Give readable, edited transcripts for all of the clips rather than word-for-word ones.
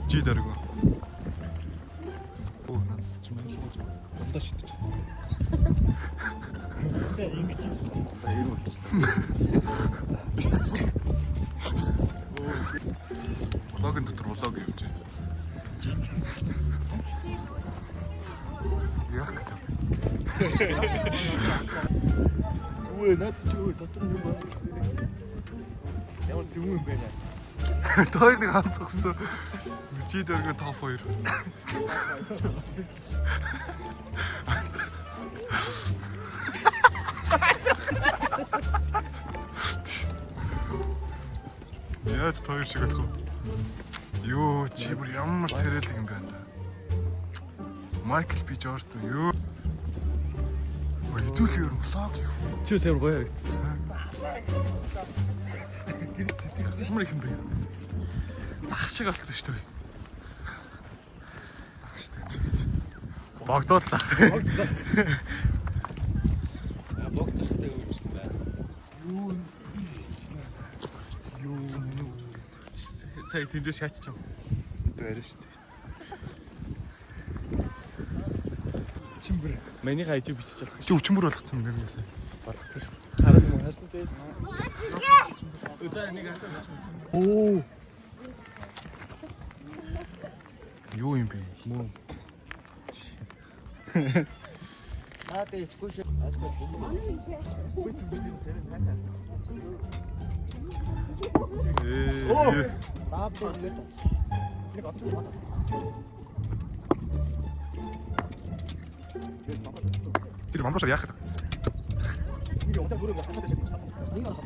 Чи дэргөө. Оо над чи мэн л гоо. Дандаа шидэж. Тэгээ ингэж юм. Баяр уу. Влогийн дотор влог явж байна. Яах вэ? Үгүй над чи өөр дотор юм байна. Ямар зүг юм бэ наа. Тойр нэг хамцах хэвээр. Чи дэргөө топ 2. Яаж тойр шиг атах вэ? Юу чи бүр ямар царайлаг юм бэ анда. Майкл Би Жордан юу? Хэдүүлээ ер нь влог юу? Чи сайн гоё харагдсан. Гэрс сэтгэл ямар их юм бэ? Зах шиг болсон шүү дээ. Зах шүү дээ. Богдол зах. Бог зах. Бог захтай өөрсөн байна. Юу сая тэндээс шааччих. Дээрээ шүү дээ. Чимбэр. Миний хайж бичиж болох. Чи өчмөр болгоцсон юм нэрнээсээ. Болгосон шүү дээ. Хараад юм харсан дээ. Өдөр нэг хацаа. Оо. Юу юм бэ? Мөн. Наатай скуш. Аскол. Тааптай ингээд. Нэг авчих байна. Тэр мамбашаар яах вэ? Ингээ унтаа бүрээ гацсан гэдэг юм байна.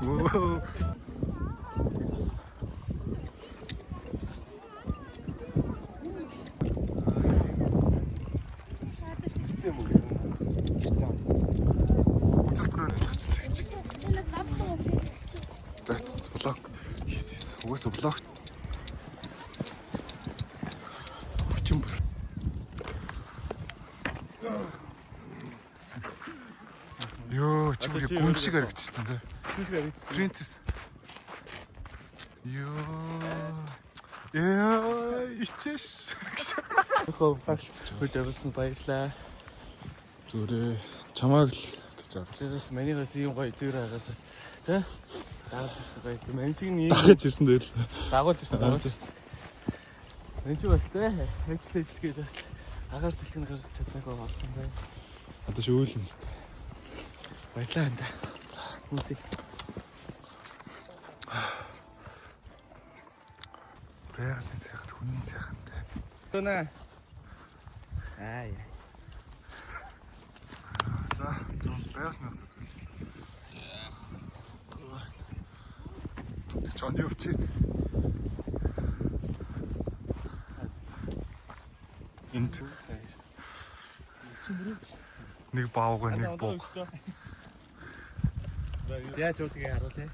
Оо. Систем үү? Систем. Үзэлбэрээр болгочтой гэж. That's vlog. Хийсэн. Угаасаа vlog. Өчмөр. Ёо, чи бүр гүн шиг харагдчих тань тэ. Принцесс. Ёо. Ичээш. Хөө фактч хурд явуулсан баярлаа. Зүрээ чамааг л гэж авсан. Тэрс манийгаас ийм гоё төр хагаад бас тэ дагуулж ирсэн гоё. Мансиг ийм Дагаж ирсэн дээр л. дагуулж ирсэн. Энд ч бас тэ ажил гэж бас агаар сэлгэн гарч чадаагүй болсон бай. Одоо шөөлнө тест. Баярлаа энэ. Хүмүүсийг Байгаасын сайхан хүний сайхан тэ. тунаа. Аа. За, байгаль нэг зүйл. Чон юу чи? Энд нэг баавга нэг бог. Яаж үтгээ харуул те.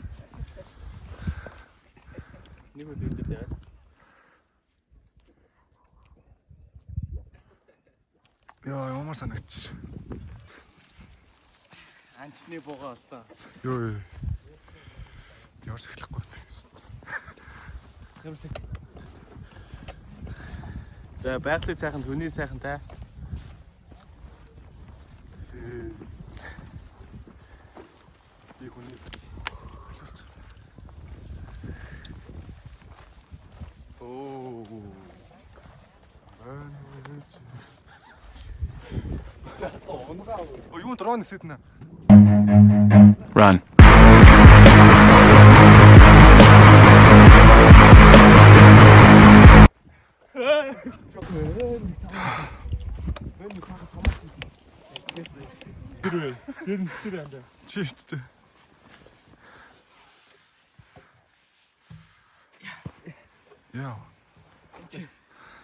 Нэг үл үүдэт яа. Яа, ямар санагч. Анчны буугаа олсон. Ёо. Ямар сахилахгүй юм. Ямсаг. За байгалийн сайхан хүний сайхан та. Би хүний. Оо. Oh, you want to run? Run. Чифт. Яа.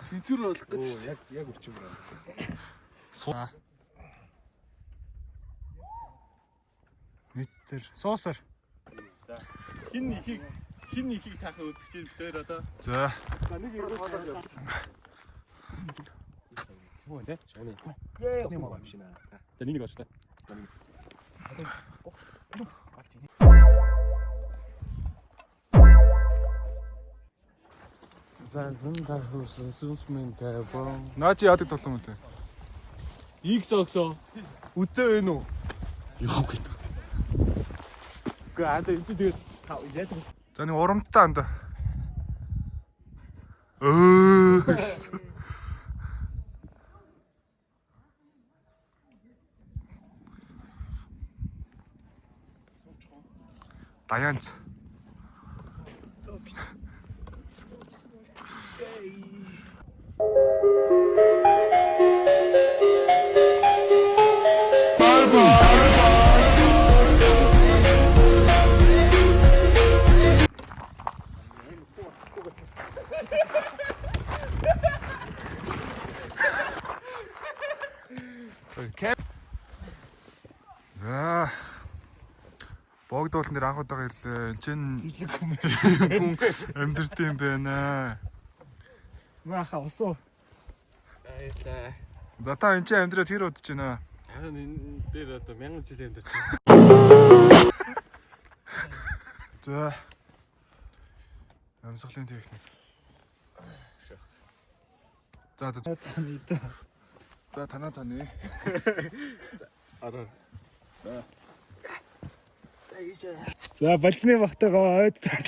Тэнцвэр болох гэж. Яг өчмөр байна. Суу. Метр. Суусар. Хин ихийг тахаа үзэж чинь дээр одоо. За. Нэг юм болоод явж. Юу нэ? Шани. Яа, юм аа машина. Тэнийг очтой. Зансан тархуусан сүнсмэн таван. Наа чи яадаг толон үү? Иксоксо. Үтээ вэ нү? Юу гэдэг. Гэ ада энэ тэгээд яа. За нэг урамтай анда. Dayanç. За богд болон дээр анх удаага ирлээ. Энд чинь хүн амьдэрт юм байна. Маха усуу. Аяа. За та энэ чинь амьдраад хэр удаж байна? Харин энэ дээр одоо 1000 жил амьдарч байна. За. Амьсгалын техник. За за танаа таны. Араа. За балжны багтайгаа ойд таа.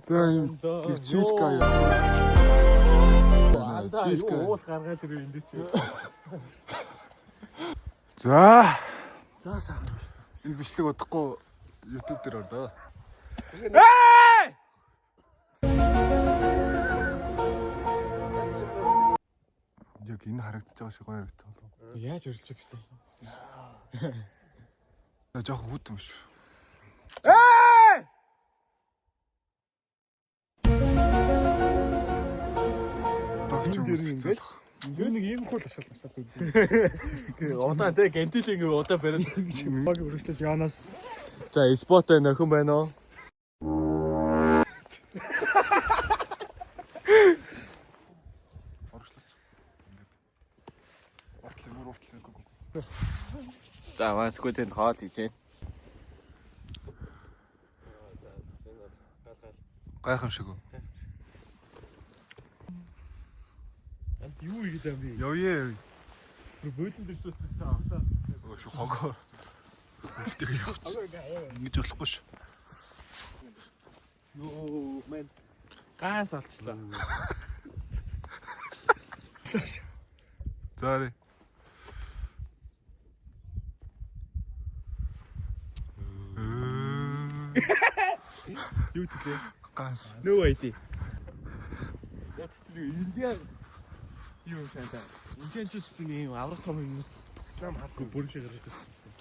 За юм чилка яа. Чилка. Уул гаргаад ирээ эндээс. За. За сайн. Энэ бичлэг удахгүй YouTube дээр ордоо. Яг энэ харагдаж байгаа шиг гоё харагдсан болов. Яаж өрлөж гэсэн. Жоох хүүд юм шүү. Багч юм ингээд. Юу нэг ийм хөл асуулт асуулт үү. Удаа тэг гантилинг удаа бариад Баг өргөслөж Янаас. За спот нөхөн байна уу? За маскуудын хоол хийж байна. Гайхамшиг үү? Ант юу игээд юм бэ? Явъя. Бөөлөн дээр сууцсан та авлаа. Шүү хогоо. Үлдээ явууч. Ингэж болохгүй шүү. Йоо мен гаас олчлаа. Заари. Юу төлөө? Ганс. Нөө айди. Яг тийм Индиан юу сайн та. Индиан ч чинь ийм аврах том юм. Нам хатгүй бүр шиг гараад ирсэн.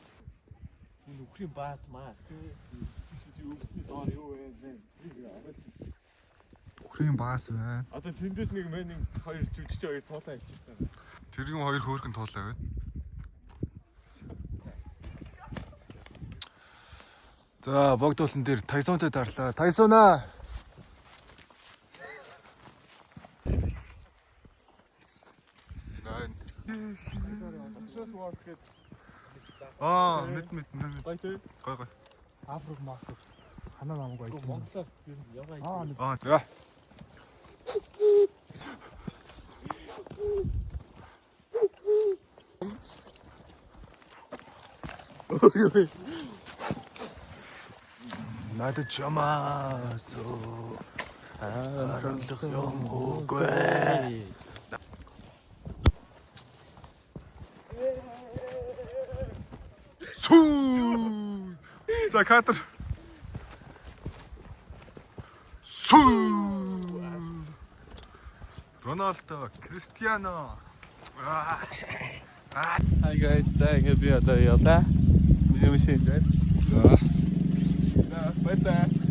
Энэ үхрийн баас маас тийм өгсөний доор юу вэ? Өхрийн баас байна. Одоо тэндээс нэг мэн нэг хоёр жүжигч хоёр туулаа хийчихсэн. Тэргийн хоёр хөөрхөн туулаа байна. За богд болон дээр Тайсонтой дарлаа. Тайсонаа. Найн. Мэд. Гой тий. Гой. Африк мафрик. Ханаа намайг гоё. Монголоос яваа. За. Надад чамаас аралах юм уугүй. Сүү. За кадр. Сүү. Роналдо, Кристиано. Hi guys, за ингэ би одоо явлаа. Миний машин дээр. За. Баярлалаа.